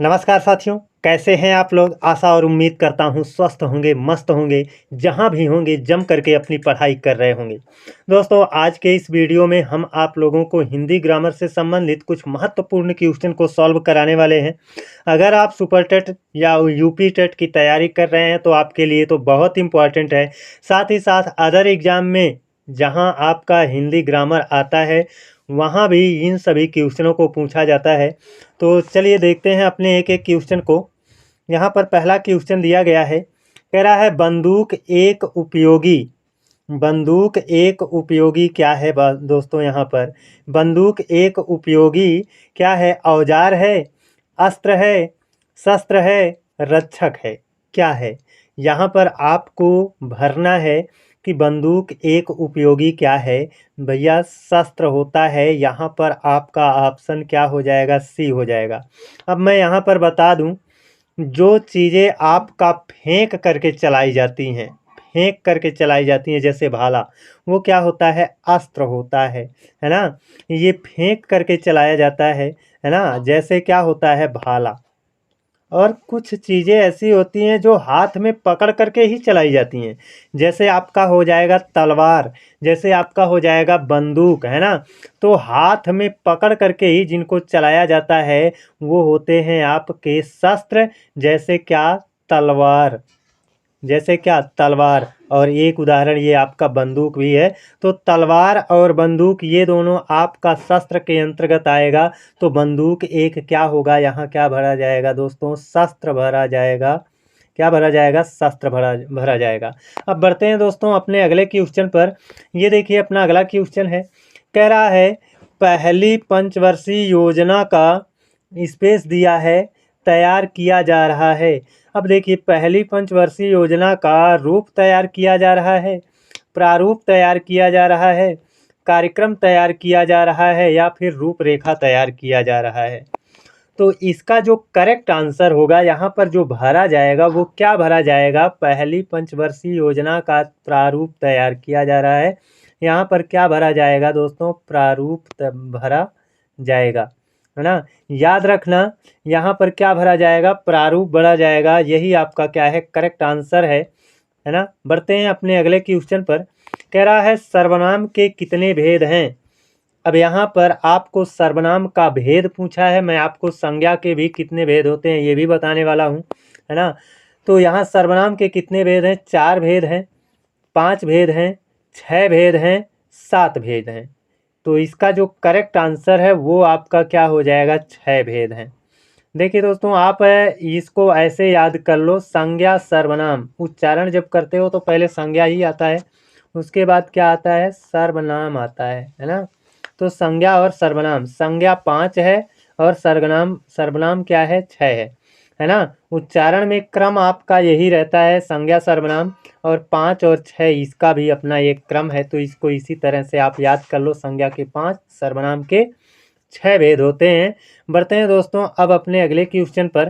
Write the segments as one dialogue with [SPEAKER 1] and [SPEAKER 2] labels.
[SPEAKER 1] नमस्कार साथियों, कैसे हैं आप लोग। आशा और उम्मीद करता हूं स्वस्थ होंगे, मस्त होंगे, जहां भी होंगे जम करके अपनी पढ़ाई कर रहे होंगे। दोस्तों, आज के इस वीडियो में हम आप लोगों को हिंदी ग्रामर से संबंधित कुछ महत्वपूर्ण क्वेश्चन को सॉल्व कराने वाले हैं। अगर आप सुपर टेट या यूपी टेट की तैयारी कर रहे हैं तो आपके लिए तो बहुत इंपॉर्टेंट है। साथ ही साथ अदर एग्जाम में जहां आपका हिंदी ग्रामर आता है वहाँ भी इन सभी क्वेश्चनों को पूछा जाता है। तो चलिए देखते हैं अपने एक एक क्वेश्चन को। यहाँ पर पहला क्वेश्चन दिया गया है, कह रहा है बंदूक एक उपयोगी क्या है। दोस्तों, यहाँ पर बंदूक एक उपयोगी क्या है? औजार है, अस्त्र है, शस्त्र है, रक्षक है, क्या है? यहाँ पर आपको भरना है कि बंदूक एक उपयोगी क्या है। भैया शस्त्र होता है। यहाँ पर आपका ऑप्शन क्या हो जाएगा? सी हो जाएगा। अब मैं यहाँ पर बता दूँ, जो चीज़ें आपका फेंक करके चलाई जाती हैं जैसे भाला, वो क्या होता है? अस्त्र होता है ना। ये फेंक करके चलाया जाता है ना। जैसे क्या होता है? भाला। और कुछ चीज़ें ऐसी होती हैं जो हाथ में पकड़ करके ही चलाई जाती हैं, जैसे आपका हो जाएगा तलवार, जैसे आपका हो जाएगा बंदूक, है ना। तो हाथ में पकड़ करके ही जिनको चलाया जाता है वो होते हैं आपके शस्त्र। जैसे क्या? तलवार। जैसे क्या? तलवार। और एक उदाहरण ये आपका बंदूक भी है। तो तलवार और बंदूक ये दोनों आपका शस्त्र के अंतर्गत आएगा। तो बंदूक एक क्या होगा? यहाँ क्या भरा जाएगा दोस्तों? शस्त्र भरा जाएगा। क्या भरा जाएगा? शस्त्र भरा भरा जाएगा। अब बढ़ते हैं दोस्तों अपने अगले क्वेश्चन पर। ये देखिए अपना अगला क्वेश्चन है, कह रहा है पहली पंचवर्षीय योजना का स्पेस दिया है, तैयार किया जा रहा है। अब देखिए, पहली पंचवर्षीय योजना का रूप तैयार किया जा रहा है, प्रारूप तैयार किया जा रहा है, कार्यक्रम तैयार किया जा रहा है, या फिर रूपरेखा तैयार किया जा रहा है। तो इसका जो करेक्ट आंसर होगा, यहाँ पर जो भरा जाएगा वो क्या भरा जाएगा? पहली पंचवर्षीय योजना का प्रारूप तैयार किया जा रहा है। यहाँ पर क्या भरा जाएगा दोस्तों? प्रारूप भरा जाएगा, है ना। याद रखना, यहाँ पर क्या भरा जाएगा? प्रारूप भरा जाएगा। यही आपका क्या है? करेक्ट आंसर है ना। बढ़ते हैं अपने अगले क्वेश्चन पर। कह रहा है सर्वनाम के कितने भेद हैं। अब यहाँ पर आपको सर्वनाम का भेद पूछा है, मैं आपको संज्ञा के भी कितने भेद होते हैं ये भी बताने वाला हूँ, है ना। तो यहाँ सर्वनाम के कितने भेद हैं? 4 भेद हैं, 5 भेद हैं, 6 भेद हैं, 7 भेद हैं। तो इसका जो करेक्ट आंसर है वो आपका क्या हो जाएगा? 6 भेद हैं। देखिए दोस्तों, आप इसको ऐसे याद कर लो, संज्ञा सर्वनाम उच्चारण जब करते हो तो पहले संज्ञा ही आता है, उसके बाद क्या आता है? सर्वनाम आता है ना। तो संज्ञा और सर्वनाम, संज्ञा 5 है और सर्वनाम सर्वनाम क्या है? 6 है ना। उच्चारण में क्रम आपका यही रहता है, संज्ञा सर्वनाम, और 5 और 6 इसका भी अपना एक क्रम है। तो इसको इसी तरह से आप याद कर लो, संज्ञा के 5, सर्वनाम के 6 भेद होते हैं। बढ़ते हैं दोस्तों अब अपने अगले क्वेश्चन पर।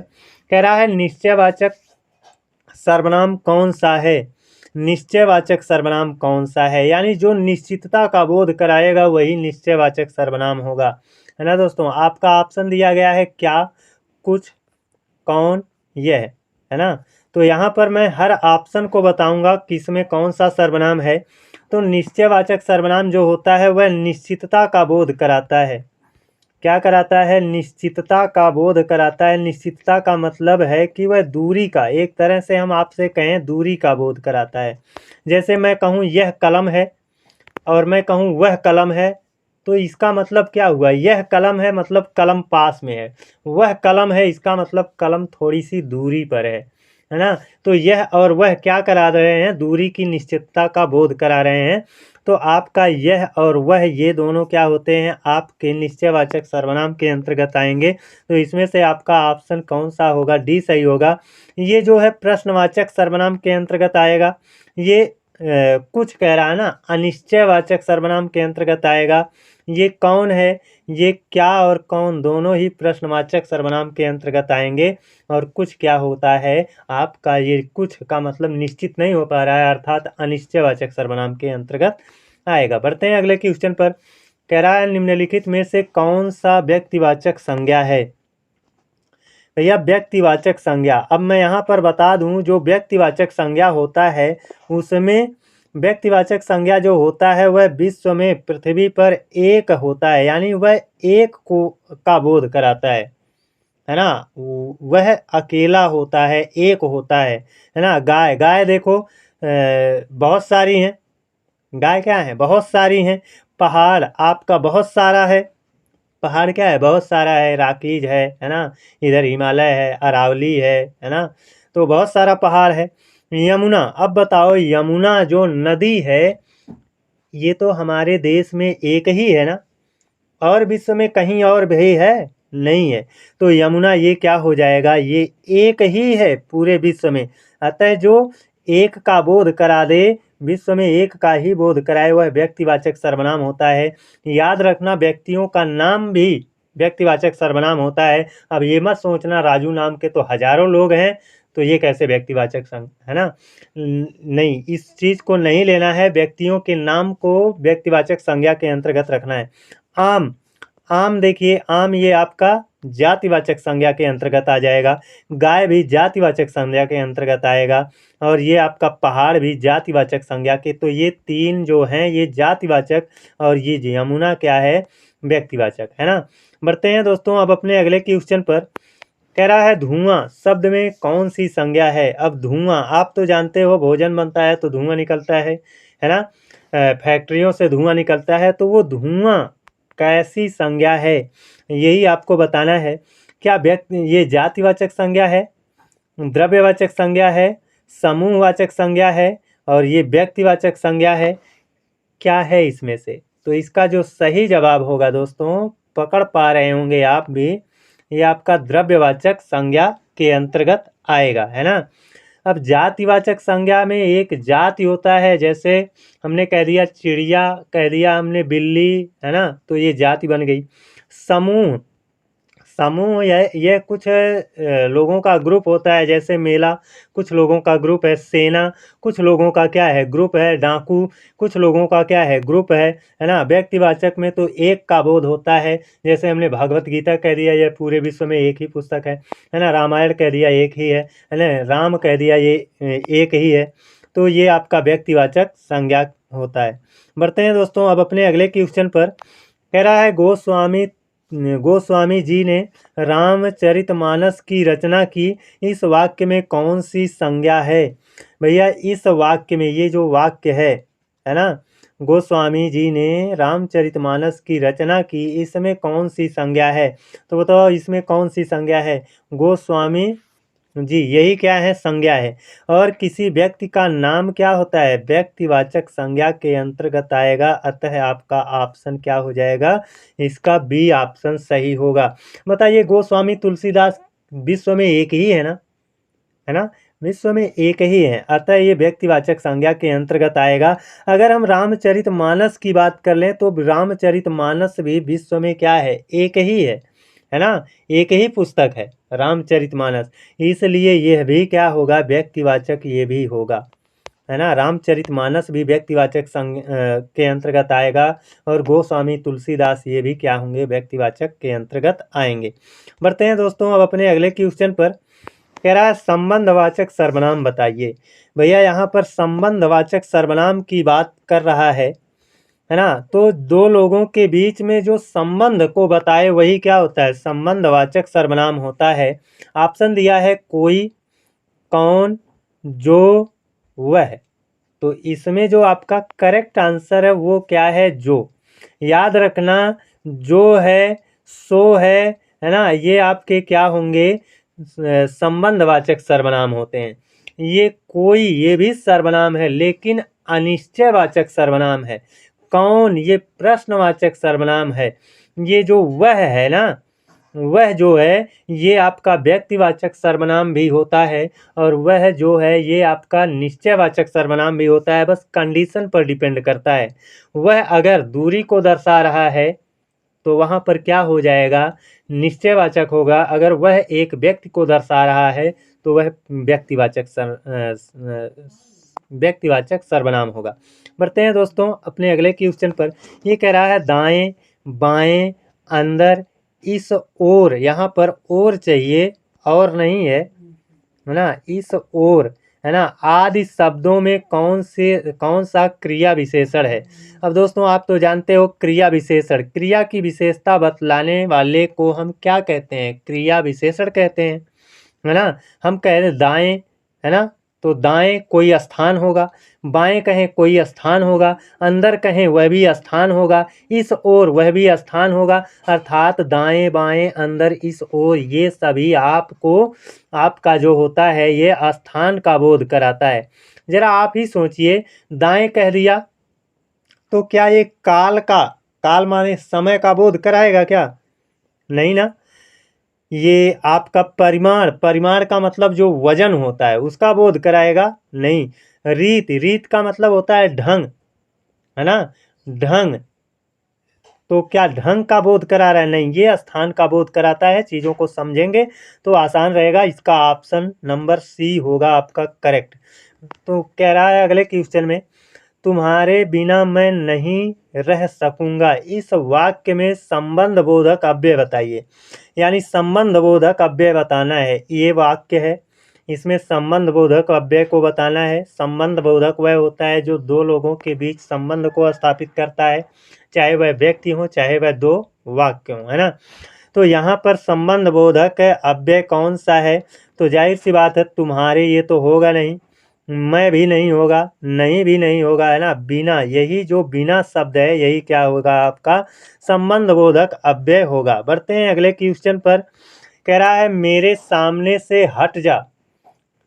[SPEAKER 1] कह रहा है निश्चयवाचक सर्वनाम कौन सा है? निश्चयवाचक सर्वनाम कौन सा है? यानी जो निश्चितता का बोध कराएगा वही निश्चयवाचक सर्वनाम होगा, है ना दोस्तों। आपका ऑप्शन दिया गया है क्या, कुछ, कौन, यह, है ना। तो यहाँ पर मैं हर ऑप्शन को बताऊंगा किसमें कौन सा सर्वनाम है। तो निश्चयवाचक सर्वनाम जो होता है वह निश्चितता का बोध कराता है। क्या कराता है? निश्चितता का बोध कराता है। निश्चितता का मतलब है कि वह दूरी का, एक तरह से हम आपसे कहें दूरी का बोध कराता है। जैसे मैं कहूँ यह कलम है और मैं कहूँ वह कलम है, तो इसका मतलब क्या हुआ? यह कलम है मतलब कलम पास में है, वह कलम है इसका मतलब कलम थोड़ी सी दूरी पर है ना। तो यह और वह क्या करा रहे हैं? दूरी की निश्चितता का बोध करा रहे हैं। तो आपका यह और वह ये दोनों क्या होते हैं? आपके निश्चयवाचक सर्वनाम के अंतर्गत आएंगे। तो इसमें से आपका ऑप्शन कौन सा होगा? डी सही होगा। ये जो है प्रश्नवाचक सर्वनाम के अंतर्गत आएगा। ये कुछ कह रहा है ना, अनिश्चयवाचक सर्वनाम के अंतर्गत आएगा। ये कौन है, ये क्या और कौन दोनों ही प्रश्नवाचक सर्वनाम के अंतर्गत आएंगे। और कुछ क्या होता है आपका? ये कुछ का मतलब निश्चित नहीं हो पा रहा है, अर्थात अनिश्चयवाचक सर्वनाम के अंतर्गत आएगा। बढ़ते हैं अगले क्वेश्चन पर। कह रहा है निम्नलिखित में से कौन सा व्यक्तिवाचक संज्ञा है? भैया व्यक्तिवाचक संज्ञा। अब मैं यहाँ पर बता दूँ, जो व्यक्तिवाचक संज्ञा होता है उसमें व्यक्तिवाचक संज्ञा जो होता है वह विश्व में पृथ्वी पर एक होता है, यानी वह एक को का बोध कराता है ना। वह अकेला होता है, एक होता है ना। गाय, गाय देखो बहुत सारी हैं। गाय क्या है, बहुत सारी हैं। पहाड़ आपका बहुत सारा है। पहाड़ क्या है, बहुत सारा है। राकीज है ना। इधर हिमालय है, अरावली है ना। तो बहुत सारा पहाड़ है। यमुना, अब बताओ यमुना जो नदी है ये तो हमारे देश में एक ही है ना, और विश्व में कहीं और भी है नहीं है। तो यमुना ये क्या हो जाएगा, ये एक ही है पूरे विश्व में। अतः जो एक का बोध करा दे, विश्व में एक का ही बोध कराए, वह व्यक्तिवाचक सर्वनाम होता है। याद रखना, व्यक्तियों का नाम भी व्यक्तिवाचक सर्वनाम होता है। अब ये मत सोचना राजू नाम के तो हजारों लोग हैं तो ये कैसे व्यक्तिवाचक संग है ना। नहीं, इस चीज़ को नहीं लेना है। व्यक्तियों के नाम को व्यक्तिवाचक संज्ञा के अंतर्गत रखना है। आम, आम देखिए, आम ये आपका जातिवाचक संज्ञा के अंतर्गत आ जाएगा। गाय भी जातिवाचक संज्ञा के अंतर्गत आएगा। और ये आपका पहाड़ भी जातिवाचक संज्ञा के। तो ये तीन जो हैं ये जातिवाचक, और ये यमुना क्या है, व्यक्तिवाचक है ना। बढ़ते हैं दोस्तों अब अपने अगले क्वेश्चन पर। कह रहा है धुआं शब्द में कौन सी संज्ञा है। अब धुआं आप तो जानते हो, भोजन बनता है तो धुआं निकलता है ना। फैक्ट्रियों से धुआं निकलता है, तो वो धुआं कैसी संज्ञा है यही आपको बताना है। क्या व्यक्ति ये जातिवाचक संज्ञा है, द्रव्यवाचक संज्ञा है, समूहवाचक संज्ञा है, और ये व्यक्तिवाचक संज्ञा है, क्या है इसमें से। तो इसका जो सही जवाब होगा दोस्तों, पकड़ पा रहे होंगे आप भी, ये आपका द्रव्यवाचक संज्ञा के अंतर्गत आएगा है ना। अब जातिवाचक संज्ञा में एक जाति होता है, जैसे हमने कह दिया चिड़िया, कह दिया हमने बिल्ली है ना, तो ये जाति बन गई। समूह, समूह यह कुछ लोगों का ग्रुप होता है, जैसे मेला कुछ लोगों का ग्रुप है। सेना कुछ लोगों का क्या है, ग्रुप है। डाकू कुछ लोगों का क्या है, ग्रुप है ना। व्यक्तिवाचक में तो एक का बोध होता है, जैसे हमने भगवत गीता कह दिया यह पूरे विश्व में एक ही पुस्तक है ना। रामायण कह दिया एक ही है ना। राम कह दिया ये एक ही है। तो ये आपका व्यक्तिवाचक संज्ञा होता है। बढ़ते हैं दोस्तों अब अपने अगले क्वेश्चन पर। कह रहा है गोस्वामी जी ने रामचरितमानस की रचना की, इस वाक्य में कौन सी संज्ञा है। भैया इस वाक्य में ये जो वाक्य है ना, गोस्वामी जी ने रामचरितमानस की रचना की, इसमें कौन सी संज्ञा है। तो बताओ इसमें कौन सी संज्ञा है। गोस्वामी जी यही क्या है, संज्ञा है। और किसी व्यक्ति का नाम क्या होता है, व्यक्तिवाचक संज्ञा के अंतर्गत आएगा। अतः आपका ऑप्शन क्या हो जाएगा, इसका बी ऑप्शन सही होगा। बताइए गोस्वामी तुलसीदास विश्व में एक ही है ना, विश्व में एक ही है। अतः ये व्यक्तिवाचक संज्ञा के अंतर्गत आएगा। अगर हम रामचरितमानस की बात कर लें तो रामचरितमानस भी विश्व में क्या है, एक ही है ना। एक ही पुस्तक है रामचरितमानस, इसलिए यह भी क्या होगा, व्यक्तिवाचक ये भी होगा है ना। रामचरितमानस भी व्यक्तिवाचक के अंतर्गत आएगा, और गोस्वामी तुलसीदास ये भी क्या होंगे, व्यक्तिवाचक के अंतर्गत आएंगे। बढ़ते हैं दोस्तों अब अपने अगले क्वेश्चन पर। कह रहा है संबंधवाचक सर्वनाम बताइए। भैया यहाँ पर संबंधवाचक सर्वनाम की बात कर रहा है ना। तो दो लोगों के बीच में जो संबंध को बताए वही क्या होता है, संबंधवाचक सर्वनाम होता है। ऑप्शन दिया है कोई, कौन, जो, वह। तो इसमें जो आपका करेक्ट आंसर है वो क्या है, जो। याद रखना, जो है, सो है ना, ये आपके क्या होंगे, संबंधवाचक सर्वनाम होते हैं। ये कोई ये भी सर्वनाम है लेकिन अनिश्चयवाचक सर्वनाम है। कौन ये प्रश्नवाचक सर्वनाम है। ये जो वह है ना, वह जो है ये आपका व्यक्तिवाचक सर्वनाम भी होता है, और वह जो है ये आपका निश्चयवाचक सर्वनाम भी होता है। बस कंडीशन पर डिपेंड करता है। वह अगर दूरी को दर्शा रहा है तो वहाँ पर क्या हो जाएगा, निश्चयवाचक होगा। अगर वह एक व्यक्ति को दर्शा रहा है तो वह व्यक्तिवाचक सर्वनाम होगा। बढ़ते हैं दोस्तों अपने अगले क्वेश्चन पर। ये कह रहा है दाएं, बाएं, अंदर, इस ओर, यहाँ पर ओर चाहिए और नहीं है ना, इस ओर, है ना, आदि शब्दों में कौन सा क्रिया विशेषण है। अब दोस्तों आप तो जानते हो क्रिया विशेषण, क्रिया की विशेषता बतलाने वाले को हम क्या कहते हैं, क्रिया विशेषण कहते हैं, है ना। हम कह रहे दाएं, है ना, तो दाएं कोई स्थान होगा, बाएं कहें कोई स्थान होगा, अंदर कहें वह भी स्थान होगा, इस ओर वह भी स्थान होगा, अर्थात दाएं बाएं अंदर इस ओर ये सभी आपको, आपका जो होता है ये स्थान का बोध कराता है। जरा आप ही सोचिए, दाएं कह दिया तो क्या ये काल माने समय का बोध कराएगा क्या? नहीं ना। ये आपका परिमाण का मतलब जो वजन होता है उसका बोध कराएगा? नहीं। रीत का मतलब होता है ढंग, है ना, ढंग। तो क्या ढंग का बोध करा रहा है? नहीं, ये स्थान का बोध कराता है। चीज़ों को समझेंगे तो आसान रहेगा। इसका ऑप्शन नंबर सी होगा आपका करेक्ट। तो कह रहा है अगले क्वेश्चन में, तुम्हारे बिना मैं नहीं रह सकूंगा, इस वाक्य में संबंध बोधक अव्यय बताइए। यानी संबंध बोधक अव्यय बताना है। ये वाक्य है, इसमें संबंध बोधक अव्यय को बताना है। संबंध बोधक वह होता है जो दो लोगों के बीच संबंध को स्थापित करता है, चाहे वह व्यक्ति हो चाहे वह दो वाक्य हो, है ना। तो यहाँ पर संबंध बोधक अव्यय कौन सा है? तो जाहिर सी बात है तुम्हारे ये तो होगा नहीं, मैं भी नहीं होगा, नहीं भी नहीं होगा, है ना। बिना, यही जो बिना शब्द है यही क्या होगा आपका संबंध बोधक अव्यय होगा। बढ़ते हैं अगले क्वेश्चन पर। कह रहा है मेरे सामने से हट जा,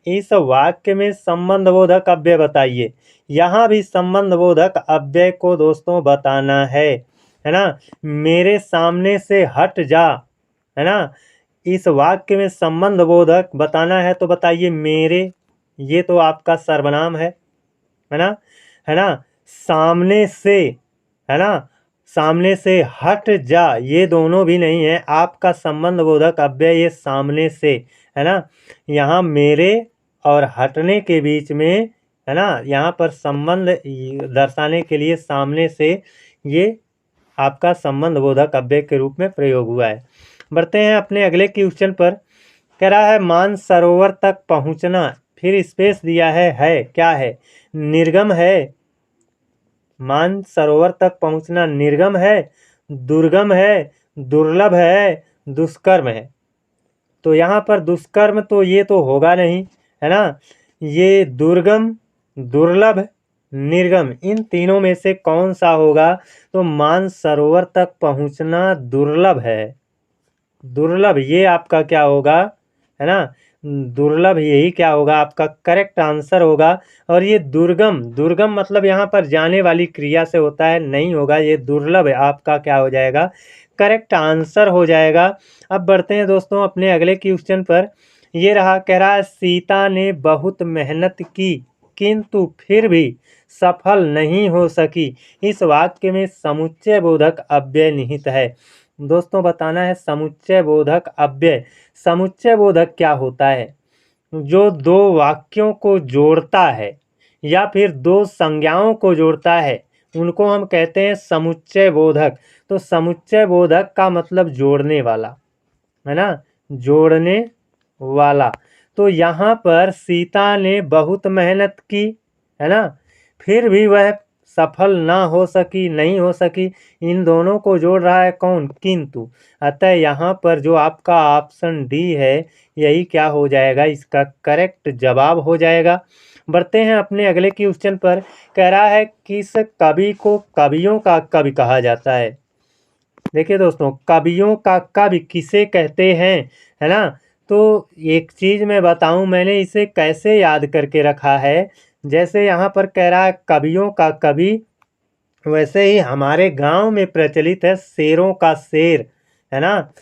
[SPEAKER 1] इस वाक्य में संबंध बोधक अव्यय बताइए। यहाँ भी संबंध बोधक अव्यय को दोस्तों बताना है ना। मेरे सामने से हट जा, है ना, इस वाक्य में संबंध बोधक बताना है तो बताइए मेरे, ये तो आपका सर्वनाम है ना, है ना। सामने से, है ना, सामने से हट जा, ये दोनों भी नहीं है। आपका संबंध बोधक अव्यय ये सामने से, है ना। यहाँ मेरे और हटने के बीच में, है ना, यहाँ पर संबंध दर्शाने के लिए सामने से ये आपका संबंध बोधक अव्यय के रूप में प्रयोग हुआ है। बढ़ते हैं अपने अगले क्वेश्चन पर। कह रहा है मानसरोवर तक पहुंचना, फिर स्पेस दिया है क्या है? निर्गम है। मानसरोवर तक पहुंचना निर्गम है, दुर्गम है, दुर्लभ है, दुष्कर्म है। तो यहाँ पर दुष्कर्म तो ये तो होगा नहीं, है ना। ये दुर्गम, दुर्लभ, निर्गम, इन तीनों में से कौन सा होगा? तो मानसरोवर तक पहुंचना दुर्लभ है। दुर्लभ ये आपका क्या होगा, है ना, दुर्लभ यही क्या होगा आपका करेक्ट आंसर होगा। और ये दुर्गम, दुर्गम मतलब यहाँ पर जाने वाली क्रिया से होता है, नहीं होगा। ये दुर्लभ आपका क्या हो जाएगा, करेक्ट आंसर हो जाएगा। अब बढ़ते हैं दोस्तों अपने अगले क्वेश्चन पर। ये रहा, कह रहा है सीता ने बहुत मेहनत की किंतु फिर भी सफल नहीं हो सकी, इस वाक्य में समुच्चय बोधक अव्यय निहित है। दोस्तों बताना है समुच्चय बोधक अव्यय। समुच्चय बोधक क्या होता है? जो दो वाक्यों को जोड़ता है या फिर दो संज्ञाओं को जोड़ता है उनको हम कहते हैं समुच्चय बोधक। तो समुच्चय बोधक का मतलब जोड़ने वाला, है ना, जोड़ने वाला। तो यहाँ पर सीता ने बहुत मेहनत की, है ना, फिर भी वह सफल ना हो सकी, नहीं हो सकी। इन दोनों को जोड़ रहा है कौन? किंतु। अतः यहाँ पर जो आपका ऑप्शन डी है यही क्या हो जाएगा, इसका करेक्ट जवाब हो जाएगा। बढ़ते हैं अपने अगले क्वेश्चन पर। कह रहा है किस कवि को कवियों का कवि कहा जाता है? देखिए दोस्तों, कवियों का कवि किसे कहते हैं, है ना। तो एक चीज़ मैं बताऊं, मैंने इसे कैसे याद करके रखा है। जैसे यहाँ पर कह रहा है कवियों का कवि, वैसे ही हमारे गांव में प्रचलित है शेरों का शेर, है ना,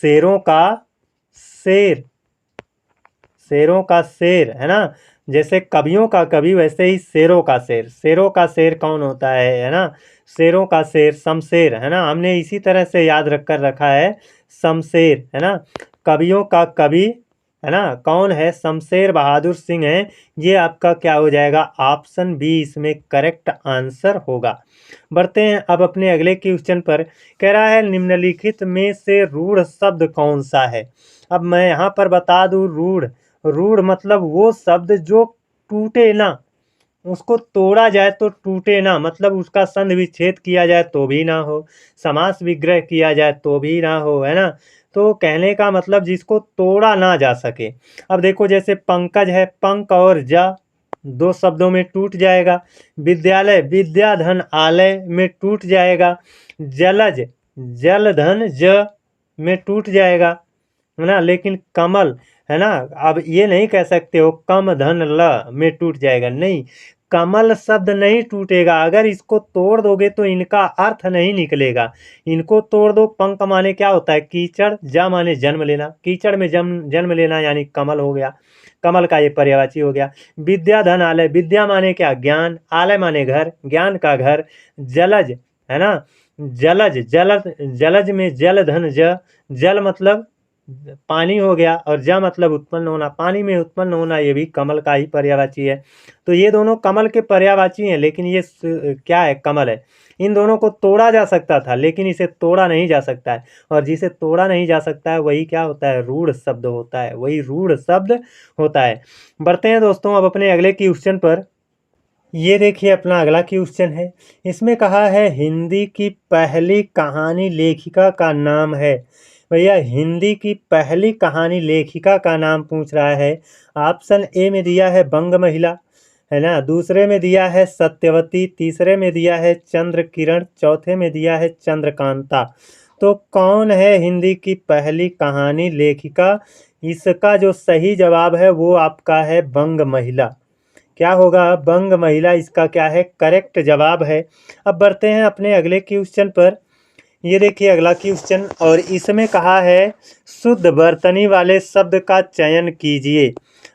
[SPEAKER 1] शेरों का शेर, शेरों का शेर, है ना। जैसे कवियों का कवि वैसे ही शेरों का शेर। शेरों का शेर कौन होता है ना, शेरों का शेर शमशेर, है ना। हमने इसी तरह से याद रख कर रखा है शमशेर, है ना। कवियों का कवि, है ना, कौन है? शमशेर बहादुर सिंह है। ये आपका क्या हो जाएगा, ऑप्शन बी इसमें करेक्ट आंसर होगा। बढ़ते हैं अब अपने अगले क्वेश्चन पर। कह रहा है निम्नलिखित में से रूढ़ शब्द कौन सा है? अब मैं यहाँ पर बता दूँ रूढ़, रूढ़ मतलब वो शब्द जो टूटे ना, उसको तोड़ा जाए तो टूटे ना, मतलब उसका संधि विच्छेद किया जाए तो भी ना हो, समास विग्रह किया जाए तो भी ना हो, है ना। तो कहने का मतलब जिसको तोड़ा ना जा सके। अब देखो जैसे पंकज है, पंक और जा दो शब्दों में टूट जाएगा। विद्यालय, विद्या धन आलय में टूट जाएगा। जलज, जल धन ज में टूट जाएगा, है ना। लेकिन कमल, है ना, अब ये नहीं कह सकते हो कम धन ल में टूट जाएगा, नहीं, कमल शब्द नहीं टूटेगा। अगर इसको तोड़ दोगे तो इनका अर्थ नहीं निकलेगा। इनको तोड़ दो। पंक माने क्या होता है? कीचड़। जा माने जन्म लेना, कीचड़ में जन्म लेना यानी कमल हो गया, कमल का ये पर्यायवाची हो गया। विद्या धन आलय, विद्या माने क्या? ज्ञान, आलय माने घर, ज्ञान का घर। जलज, है ना, जलज, जलज में जल धन ज, जल मतलब पानी हो गया, और ज मतलब उत्पन्न होना, पानी में उत्पन्न होना, ये भी कमल का ही पर्यायवाची है। तो ये दोनों कमल के पर्यायवाची हैं, लेकिन ये क्या है? कमल है। इन दोनों को तोड़ा जा सकता था, लेकिन इसे तोड़ा नहीं जा सकता है, और जिसे तोड़ा नहीं जा सकता है वही क्या होता है? रूढ़ शब्द होता है, वही रूढ़ शब्द होता है। बढ़ते हैं दोस्तों अब अपने अगले क्वेश्चन पर। ये देखिए अपना अगला क्वेश्चन है। इसमें कहा है हिंदी की पहली कहानी लेखिका का नाम है। भैया हिंदी की पहली कहानी लेखिका का नाम पूछ रहा है। ऑप्शन ए में दिया है बंग महिला, है ना, दूसरे में दिया है सत्यवती, तीसरे में दिया है चंद्र किरण, चौथे में दिया है चंद्रकांता। तो कौन है हिंदी की पहली कहानी लेखिका? इसका जो सही जवाब है वो आपका है बंग महिला। क्या होगा? बंग महिला इसका क्या है? करेक्ट जवाब है। अब बढ़ते हैं अपने अगले क्वेश्चन पर। ये देखिए अगला क्वेश्चन, और इसमें कहा है शुद्ध वर्तनी वाले शब्द का चयन कीजिए।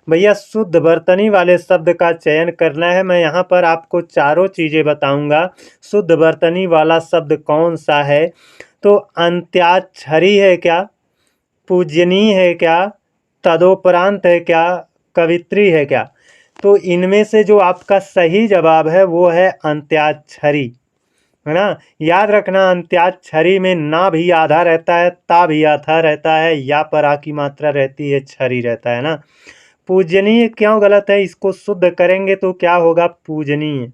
[SPEAKER 1] भैया शुद्ध वर्तनी वाले शब्द का चयन करना है। मैं यहाँ पर आपको चारों चीज़ें बताऊँगा। शुद्ध वर्तनी वाला शब्द कौन सा है? तो अंत्याक्षरी है क्या? पूजनीय है क्या? तदोपरांत है क्या? कवित्री है क्या? तो इनमें से जो आपका सही जवाब है वो है अंत्याक्षरी, है ना। याद रखना अंत्याक्षरी में ना भी आधा रहता है, ता भी आधा रहता है, या पर आ की मात्रा रहती है, छरी रहता है ना। पूजनीय क्यों गलत है? इसको शुद्ध करेंगे तो क्या होगा? पूजनीय।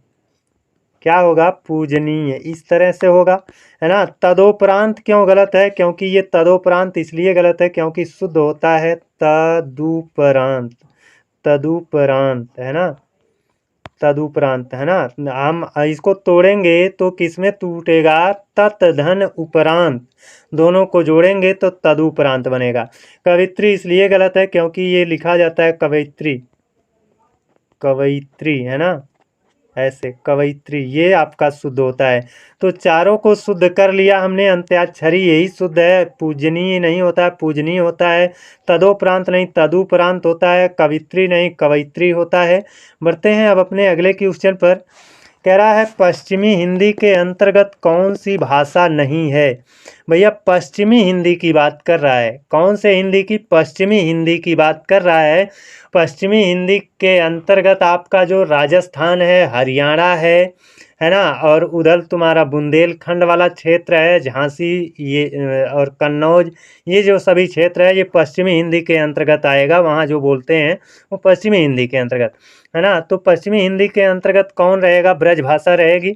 [SPEAKER 1] क्या होगा? पूजनीय, इस तरह से होगा, है ना। तदोपरांत क्यों गलत है? क्योंकि ये तदोपरांत इसलिए गलत है क्योंकि शुद्ध होता है तदुपरांत, तदुपरांत, है ना, तदुपरांत, है ना। हम इसको तोड़ेंगे तो किसमें टूटेगा? तत् धन उपरांत, दोनों को जोड़ेंगे तो तदुपरांत बनेगा। कवित्री इसलिए गलत है क्योंकि ये लिखा जाता है कवयित्री, कवयित्री, है ना, ऐसे कवयित्री, ये आपका शुद्ध होता है। तो चारों को शुद्ध कर लिया हमने। अंत्याक्षरी यही शुद्ध है, पूजनीय नहीं होता है, पूजनीय होता है। तदोपरांत नहीं, तदुपरांत होता है। कवित्री नहीं, कवयित्री होता है। बढ़ते हैं अब अपने अगले क्वेश्चन पर। कह रहा है पश्चिमी हिंदी के अंतर्गत कौन सी भाषा नहीं है? भैया पश्चिमी हिंदी की बात कर रहा है। कौन से हिंदी की? पश्चिमी हिंदी की बात कर रहा है। पश्चिमी हिंदी के अंतर्गत आपका जो राजस्थान है, हरियाणा है ना, और उधर तुम्हारा बुंदेलखंड वाला क्षेत्र है, झांसी, ये और कन्नौज, ये जो सभी क्षेत्र है ये पश्चिमी हिंदी के अंतर्गत आएगा। वहाँ जो बोलते हैं वो पश्चिमी हिंदी के अंतर्गत, है ना। तो पश्चिमी हिंदी के अंतर्गत कौन रहेगा? ब्रजभाषा रहेगी,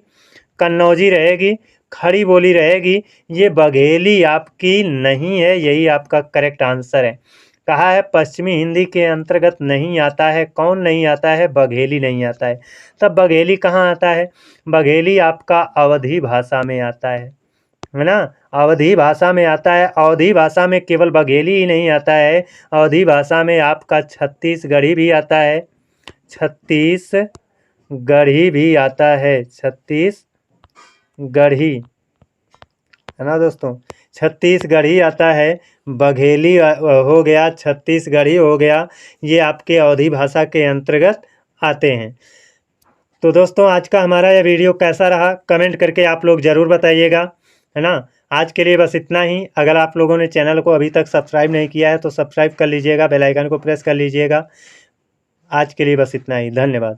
[SPEAKER 1] कन्नौजी रहेगी, खड़ी बोली रहेगी। ये बघेली आपकी नहीं है, यही आपका करेक्ट आंसर है। कहा है पश्चिमी हिंदी के अंतर्गत नहीं आता है। कौन नहीं आता है? बघेली नहीं आता है। तब बघेली कहाँ आता है? बघेली आपका अवधी भाषा में आता है ना, अवधी भाषा में आता है। अवधी भाषा में केवल बघेली ही नहीं आता है, अवधी भाषा में आपका छत्तीसगढ़ी भी आता है, छत्तीसगढ़ी भी आता है, छत्तीसगढ़ी, है ना दोस्तों, छत्तीसगढ़ी आता है। बघेली हो गया, छत्तीसगढ़ी हो गया, ये आपके अवधी भाषा के अंतर्गत आते हैं। तो दोस्तों आज का हमारा यह वीडियो कैसा रहा कमेंट करके आप लोग ज़रूर बताइएगा, है ना। आज के लिए बस इतना ही। अगर आप लोगों ने चैनल को अभी तक सब्सक्राइब नहीं किया है तो सब्सक्राइब कर लीजिएगा, बेल आइकन को प्रेस कर लीजिएगा। आज के लिए बस इतना ही। धन्यवाद।